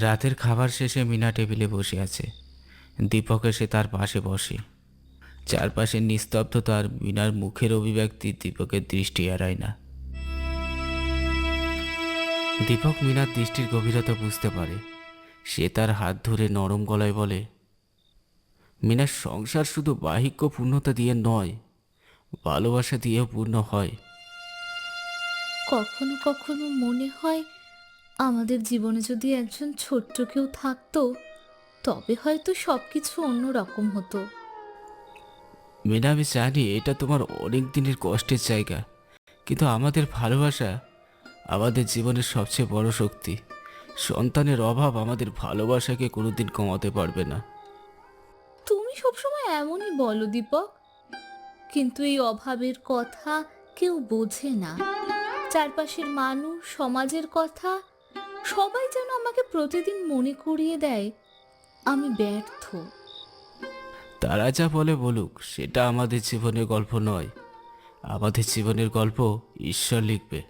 রাতের খাবার শেষে মিনা টেবিলে বসে আছে। দীপক এসে তার পাশে বসে। চারপাশে নিস্তব্ধতা আর মিনার মুখের অভিব্যক্তি দীপকের দৃষ্টি এড়ায় না। দীপক মিনার দৃষ্টির গভীরতা বুঝতে পারে। সে তার হাত ধরে নরম গলায় বলে, মিনার সংসার শুধু বাহিক্য পূর্ণতা দিয়ে নয়, ভালোবাসা দিয়েও পূর্ণ হয়। কখনো কখনো মনে হয় আমাদের জীবনে যদি একজন ছোট্ট কেউ থাকতো, তবে হয়তো সব কিছু অন্যরকম হতো। মিনা, আমি জানি এটা তোমার অনেক দিনের কষ্টের জায়গা, কিন্তু আমাদের ভালোবাসা আমাদের জীবনের সবচেয়ে বড় শক্তি। সন্তানের অভাব আমাদের ভালোবাসাকে কোনোদিন কমাতে পারবে না। তুমি সবসময় এমনই বলো দীপক, কিন্তু এই অভাবের কথা কেউ বোঝে না। চারপাশের মানুষ, সমাজের কথা, সবাই যেন আমাকে প্রতিদিন মনে করিয়ে দেয় আমি ব্যর্থ। তারা যা বলে বলুক, সেটা আমাদের জীবনের গল্প নয়। আমাদের জীবনের গল্প ঈশ্বর লিখবে।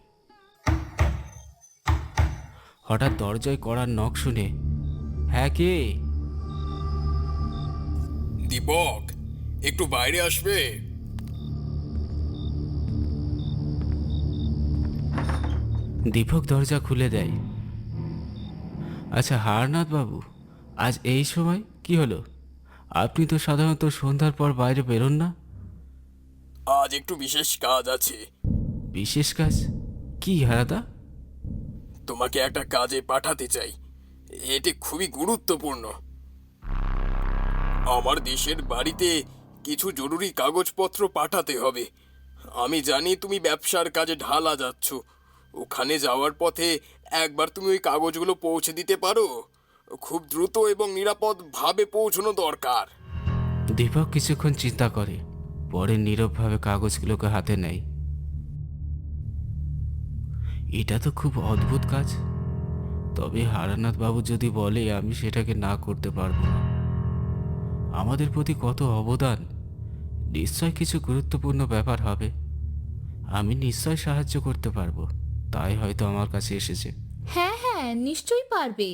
হঠাৎ দরজায় কড়ার নখ শুনে, হ্যাঁ কে? দীপক, একটু বাইরে আসবে? দীপক দরজা খুলে দেয়। আচ্ছা হারনাথ বাবু, আজ এই সময় কি হলো? আপনি তো সাধারণত সন্ধ্যার পর বাইরে বেরোন না। আজ একটু বিশেষ কাজ আছে। বিশেষ কাজ? কি হারাদা? তোমাকে একটা কাজে পাঠাতে চাই। এটি খুবই গুরুত্বপূর্ণ। আমার দেশের বাড়িতে কিছু জরুরি কাগজপত্র পাঠাতে হবে। আমি জানি তুমি ব্যবসার কাজে ঢালা যাচ্ছ। ওখানে যাওয়ার পথে একবার তুমি ওই কাগজগুলো পৌঁছে দিতে পারো? খুব দ্রুত এবং নিরাপদভাবে পৌঁছানো দরকার। দীপক কিছুক্ষণ চিন্তা করে, পরে নীরবভাবে কাগজগুলোকে হাতে নেয়। এটা তো খুব অদ্ভুত কাজ। তবে হারানাথ বাবু যদি বলে, আমি সেটাকে না করতে পারবো না। আমাদের প্রতি কত অবদান, নিশ্চয় কিছু গুরুত্বপূর্ণ ব্যাপার হবে। আমি নিশ্চয় সাহায্য করতে পারবো, তাই হয়তো আমার কাছে এসেছে। হ্যাঁ হ্যাঁ, নিশ্চয়ই পারবে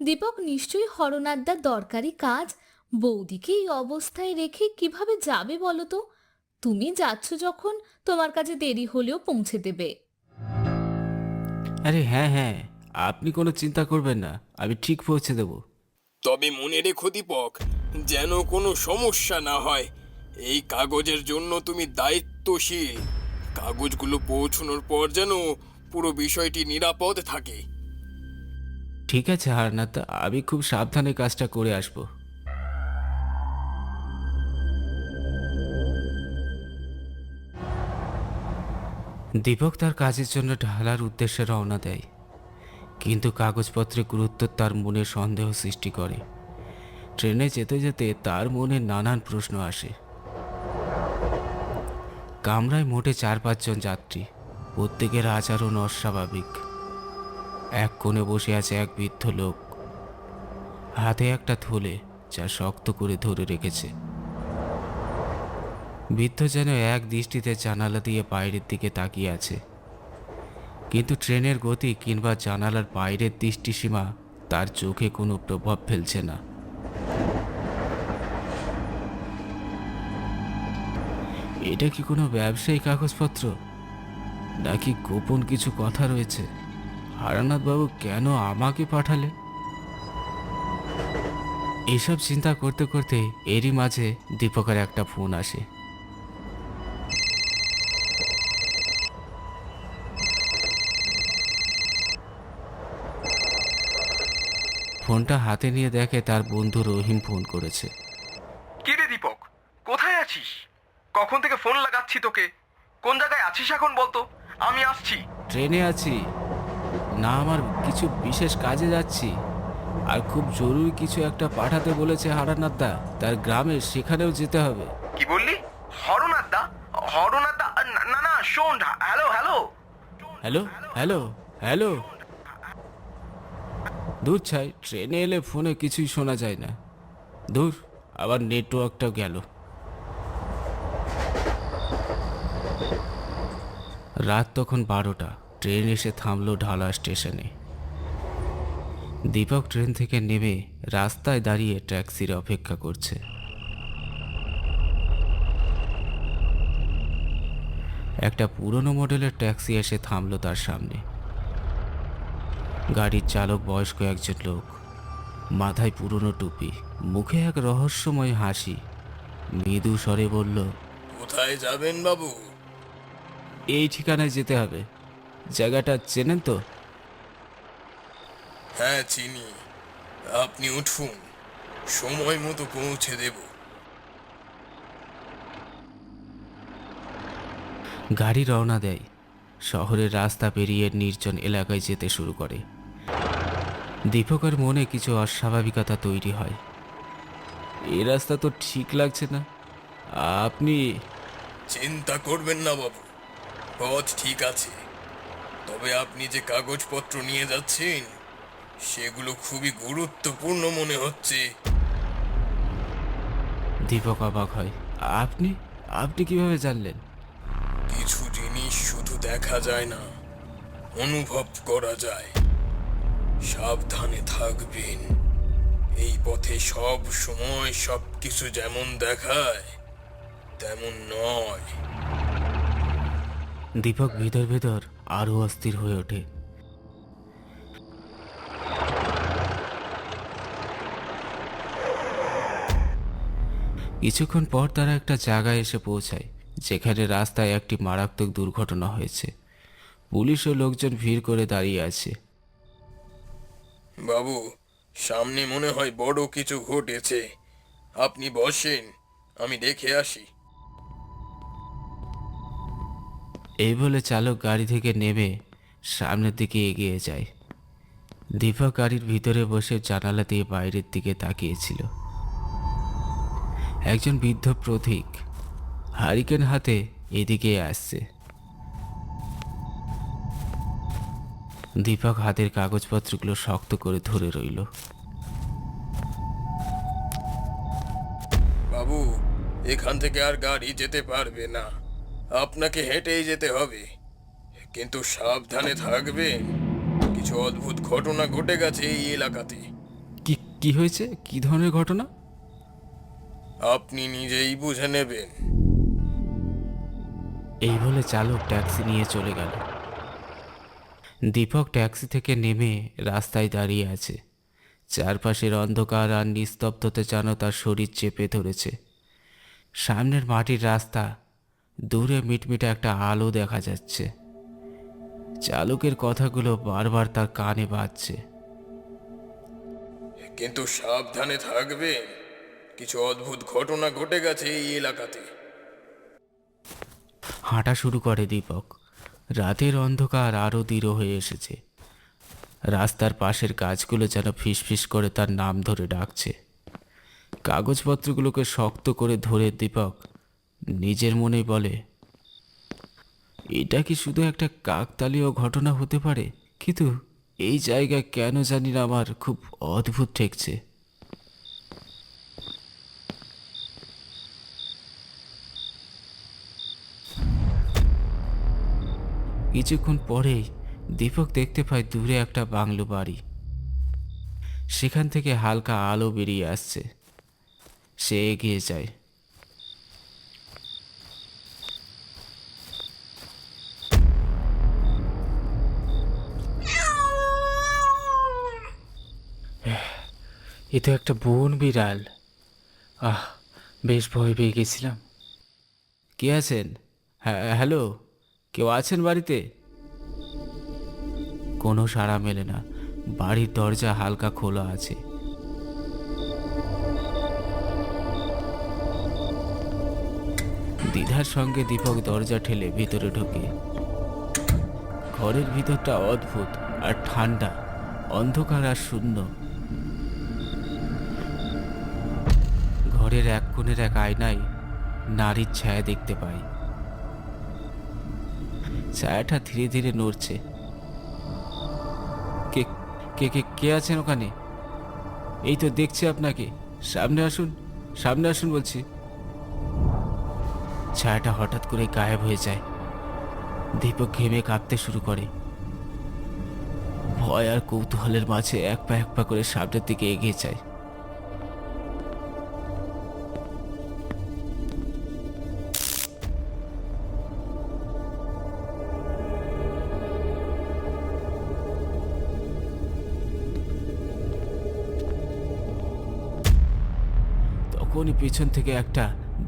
দীপক। নিশ্চয়ই হরনাথদার দরকারি কাজ বৌদিকে এই অবস্থায় রেখে কিভাবে যাবে বলো তো? তুমি যাচ্ছ যখন, তোমার কাছে দেরি হলেও পৌঁছে দেবে। আরে হ্যাঁ হ্যাঁ, আপনি কোনো চিন্তা করবেন না, আমি ঠিক পৌঁছে দেব। তবে মনে রেখো দীপক, যেন কোনো সমস্যা না হয়। এই কাগজের জন্য তুমি দায়িত্বশীল। কাগজগুলো পৌঁছানোর পর যেন পুরো বিষয়টি নিরাপদ থাকে। ঠিক আছে হারনাথ, আমি খুব সাবধানে কাজটা করে আসব। দীপক তার কাজের জন্য ঢালার উদ্দেশ্যে রওনা দেয়, কিন্তু কাগজপত্রের গুরুত্ব তার মনে সন্দেহ সৃষ্টি করে। ট্রেনে যেতে যেতে তার মনে নানান প্রশ্ন আসে। কামরায় মোটে 4-5 জন যাত্রী, প্রত্যেকের আচরণ অস্বাভাবিক। এক কোণে বসে আছে এক বৃদ্ধ লোক, হাতে একটা থলে যা শক্ত করে ধরে রেখেছে। বৃদ্ধ যেন এক দৃষ্টিতে জানালা দিয়ে বাইরের দিকে তাকিয়ে আছে, কিন্তু ট্রেনের গতি কিংবা জানালার বাইরের দৃষ্টিসীমা তার চোখে কোনো প্রভাব ফেলছে না। এটা কি কোনো ব্যবসায়ী কাগজপত্র, নাকি গোপন কিছু কথা রয়েছে? হারানাথ বাবু কেন আমাকে পাঠালে? এসব চিন্তা করতে করতে এরই মাঝে দীপকের একটা ফোন আসে। ফোনটা হাতে নিয়ে দেখে তার বন্ধু রহিম ফোন করেছে। কি রে দীপক, কোথায় আছিস? কখন থেকে ফোন লাগাচ্ছি তোকে। কোন জায়গায় আছিস এখন বলতো, আমি আসছি। ট্রেনে আছি না, আমার কিছু বিশেষ কাজে যাচ্ছি, আর খুব জরুরি কিছু একটা পাঠাতে বলেছে হারানাথ দা, তার গ্রামে, সেখানেও যেতে হবে। কি বললি? হরনাথ দা? হরনাথ দা? না না না, শোন। Hello hello hello hello hello. দূর ছাই, ট্রেনে এলে ফোনে কিছুই শোনা যায় না। দূর, আবার নেটওয়ার্কটাও গেল। রাত তখন 12টা। ট্রেন এসে থামলো ঢালা স্টেশনে। দীপক ট্রেন থেকে নেমে রাস্তায় দাঁড়িয়ে ট্যাক্সির অপেক্ষা করছে। একটা পুরনো মডেলের ট্যাক্সি এসে থামলো তার সামনে। গাড়ির চালক বয়স্ক একজন লোক, মাথায় পুরনো টুপি, মুখে এক রহস্যময় হাসি। মৃদু স্বরে বলল, কোথায় যাবেন বাবু? এই ঠিকানায় যেতে হবে। জায়গাটা চেনেন তো? হ্যাঁ চিনি, আপনি উঠুন, সময় মতো পৌঁছে দেব। গাড়ি রওনা দেয়, শহরের রাস্তা পেরিয়ে নির্জন এলাকায় যেতে শুরু করে। দীপকের মনে কিছু অস্বাভাবিকতা তৈরি হয়। এই রাস্তা তো ঠিক লাগছে না। আপনি চিন্তা করবেন না বাবু, পথ ঠিক আছে। তবে আপনি যে কাগজপত্র নিয়ে যাচ্ছেন সেগুলো খুবই গুরুত্বপূর্ণ মনে হচ্ছে। দীপক অবাক হয়। আপনি আপনি কিভাবে জানলেন? কিছু জিনিস শুধু দেখা যায় না, অনুভব করা যায়। সাবধানে থাকবেন। এই পথে সব সময় সবকিছু যেমন দেখায় তেমন নয়। দীপক ভিতর ভিতর আরো অস্থির হয়ে ওঠে। কিছুক্ষণ পর তারা একটা জায়গায় এসে পৌঁছায় যেখানে রাস্তায় একটি মারাত্মক দুর্ঘটনা হয়েছে। পুলিশ ও লোকজন ভিড় করে দাঁড়িয়ে আছে। বাবু, সামনে মনে হয় বড় কিছু ঘটেছে। আপনি বসেন, আমি দেখে আসি। এই বলে চালক গাড়ি থেকে নেমে সামনের দিকে এগিয়ে যায়। দীপক গাড়ির ভিতরে বসে জানালা দিয়ে বাইরের দিকে তাকিয়েছিল। একজন বৃদ্ধ প্রতীক হারিকেন হাতে এদিকে আসছে। দীপক হাতের কাগজপত্রগুলো শক্ত করে ধরে রইল। বাবু, এখান থেকে আর গাড়ি যেতে পারবে না, আপনাকে হেঁটেই যেতে হবে। কিন্তু সাবধানে থাকবেন, কিছু অদ্ভুত ঘটনা ঘটে গেছে এই এলাকাতে। কি কি হয়েছে? কি ধরনের ঘটনা? আপনি নিজেই বুঝে নেবেন। এই বলে চালক ট্যাক্সি নিয়ে চলে গেল। দীপক ট্যাক্সি থেকে নেমে রাস্তায় দাঁড়িয়ে আছে। চারপাশের অন্ধকার আর নিস্তব্ধতা যেন তার শরীর চেপে ধরেছে। সামনের মাটির রাস্তা, দূরে মিটমিটে একটা আলো দেখা যাচ্ছে। চালকের কথাগুলো বারবার তার কানে বাজছে। কিন্তু সাবধানে থাকবেন, কিছু অদ্ভুত ঘটনা ঘটে গেছে এই এলাকাতে। হাঁটা শুরু করে দীপক। রাতের অন্ধকার আরও দৃঢ় হয়ে এসেছে। রাস্তার পাশের গাছগুলো যেন ফিসফিস করে তার নাম ধরে ডাকছে। কাগজপত্রগুলোকে শক্ত করে ধরে দীপক নিজের মনেই বলে, এটা কি শুধু একটা কাকতালীয় ঘটনা হতে পারে? কিন্তু এই জায়গায় কেন জানি না আমার খুব অদ্ভুত ঠেকছে। কিছুক্ষণ পরেই দীপক দেখতে পায় দূরে একটা বাংলো বাড়ি। সেখান থেকে হালকা আলো বেরিয়ে আসছে। সে এগিয়ে যায়। এ তো একটা বন বিড়াল। বেশ ভয় পেয়ে গেছিলাম। কে আছেন? হ্যাঁ, হ্যালো, কেউ আছেন বাড়িতে? কোনো সাড়া মেলে না। বাড়ির দরজা হালকা খোলা আছে। দ্বিধার সঙ্গে দীপক দরজা ঠেলে ভিতরে ঢোকে। ঘরের ভিতরটা অদ্ভুত আর ঠান্ডা, অন্ধকার আর শূন্য। ঘরের এক কোণের এক আয়নায় নারীর ছায়া দেখতে পাই। ছায়াটা ধীরে ধীরে নড়ছে। কে কে কে কে আছেন ওখানে? এই তো দেখছি আপনাকে। সামনে আসুন, সামনে আসুন বলছি। ছায়াটা হঠাৎ করে গায়েব হয়ে যায়। দীপক ঘেমে কাঁপতে শুরু করে। ভয় আর কৌতূহলের মাঝে এক পা করে সামনের দিকে এগিয়ে যায়। তখনই পিছন থেকে একটা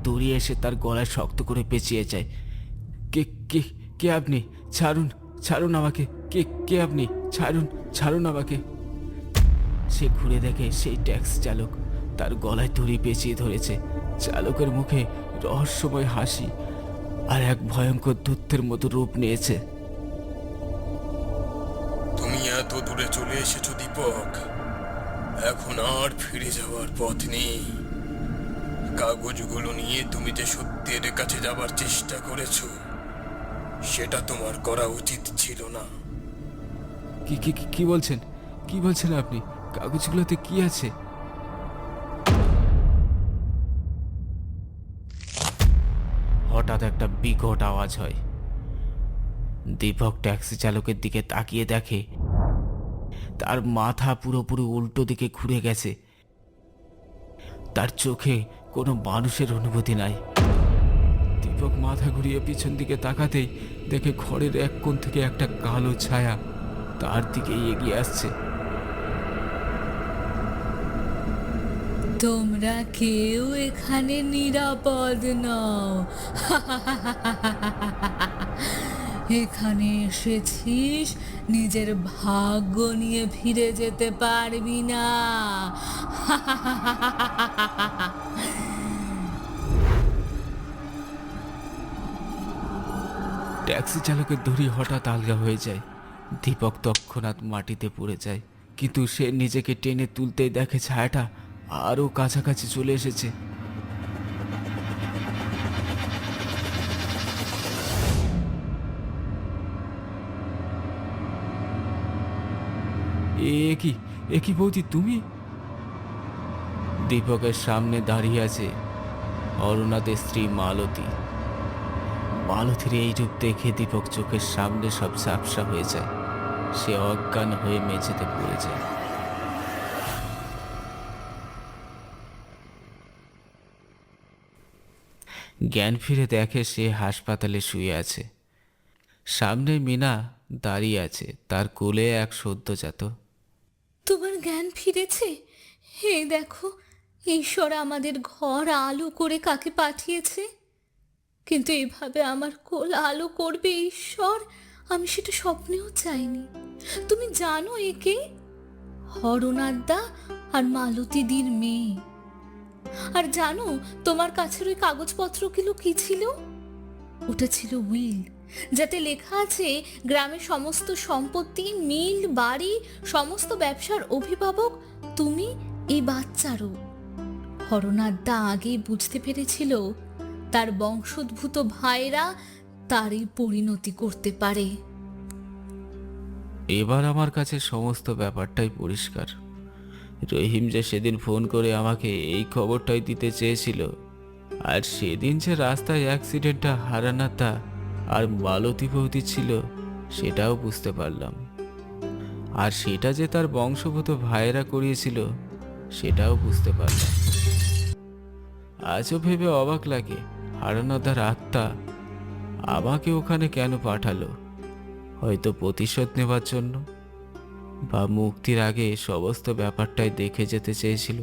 দড়ি এসে তার গলায় শক্ত করে পেঁচিয়ে যায়। কে কে কে আপনি? ছাড়ুন, ছাড়ুন আমাকে। কে কে আপনি? ছাড়ুন, ছাড়ুন আমাকে। সে ঘুরে দেখে সেই ট্যাক্সি চালক তার গলায় দড়ি পেঁচিয়ে ধরেছে। চালকের মুখে রহস্যময় হাসি আর এক ভয়ঙ্কর দূতের মতো রূপ নিয়েছে। তুমি এত দূরে চলে এসেছো দীপক, এখন আর ফিরে যাওয়ার পথ নেই। কাগজগুলো নিয়ে তুমি যে সত্যের কাছে যাবার চেষ্টা করেছো, সেটা তোমার করা উচিত ছিল না। কি কি কি বলছেন? কি বলছেন আপনি? কাগজগুলোতে কি আছে? হঠাৎ একটা বিকট আওয়াজ হয়। দীপক ট্যাক্সি চালকের দিকে তাকিয়ে দেখে তার মাথা পুরোপুরি উল্টো দিকে ঘুরে গেছে। তার চোখে কোনো মানুষের অনুভূতি নাই। দীপক মাথা ঘুরিয়ে পিছন দিকে তাকাতেই দেখে ঘরের এক কোণ থেকে একটা কালো ছায়া তার দিকে এগিয়ে আসছে। তোমরা কেউ এখানে নিরাপদ নও। এখানে এসেছিস, নিজের ভাগ্য নিয়ে ফিরে যেতে পারবি না। ট্যাক্সি চালকের দড়ি হঠাৎ আলগা হয়ে যায়। দীপক তৎক্ষণাৎ মাটিতে পড়ে যায়, কিন্তু সে নিজেকে টেনে তুলতেই দেখে ছায়াটা আরও কাছাকাছি চলে এসেছে। এ কি বৌদি, তুমি? দীপকের সামনে দাঁড়িয়ে আছে অরুণাদের স্ত্রী মালতী। মালতীর এই রূপ দেখে দীপক চোখের সামনে সব ঝাপসা হয়ে যায়। সে অজ্ঞান হয়ে মেঝেতে পড়ে যায়। জ্ঞান ফিরে দেখে সে হাসপাতালে শুয়ে আছে। সামনে মিনা দাঁড়িয়ে আছে, তার কোলে এক সদ্যজাত। তোমার জ্ঞান ফিরেছে? হে দেখো, ঈশ্বর আমাদের ঘর আলো করে কাকে পাঠিয়েছে। কিন্তু এভাবে আমার কোল আলো করবে ঈশ্বর, আমি সেটা স্বপ্নেও চাইনি। তুমি জানো একে? হরনাথদা আর মালতীদির মেয়ে। আর জানো তোমার কাছের ওই কাগজপত্রগুলো কি ছিল? ওটা ছিল উইল, যাতে লেখা আছে গ্রামের সমস্ত সম্পত্তি, মিল, বাড়ি, সমস্ত ব্যবসার অভিভাবক তুমি, এই বাচ্চারও। হরনাথদা আগেই বুঝতে পেরেছিল তার বংশোদ্ভূত ভাইরা তারই পরিণতি করতে পারে। এবার আমার কাছে সমস্ত ব্যাপারটাই পরিষ্কার। রহিম যে সেদিন ফোন করে আমাকে এই খবরটাই দিতে চেয়েছিল, আর সেদিন যে রাস্তায় অ্যাক্সিডেন্টটা হারানাতা আর মালতী বৌদি ছিল, সেটাও বুঝতে পারলাম। আর সেটা যে তার বংশগত ভাইয়েরা করিয়েছিল, সেটাও বুঝতে পারলাম। আজও ভেবে অবাক লাগে হারানাতার আত্মা আমাকে ওখানে কেন পাঠালো। হয়তো প্রতিশোধ নেবার জন্য, বা মুক্তির আগে সমস্ত ব্যাপারটাই দেখে যেতে চেয়েছিল।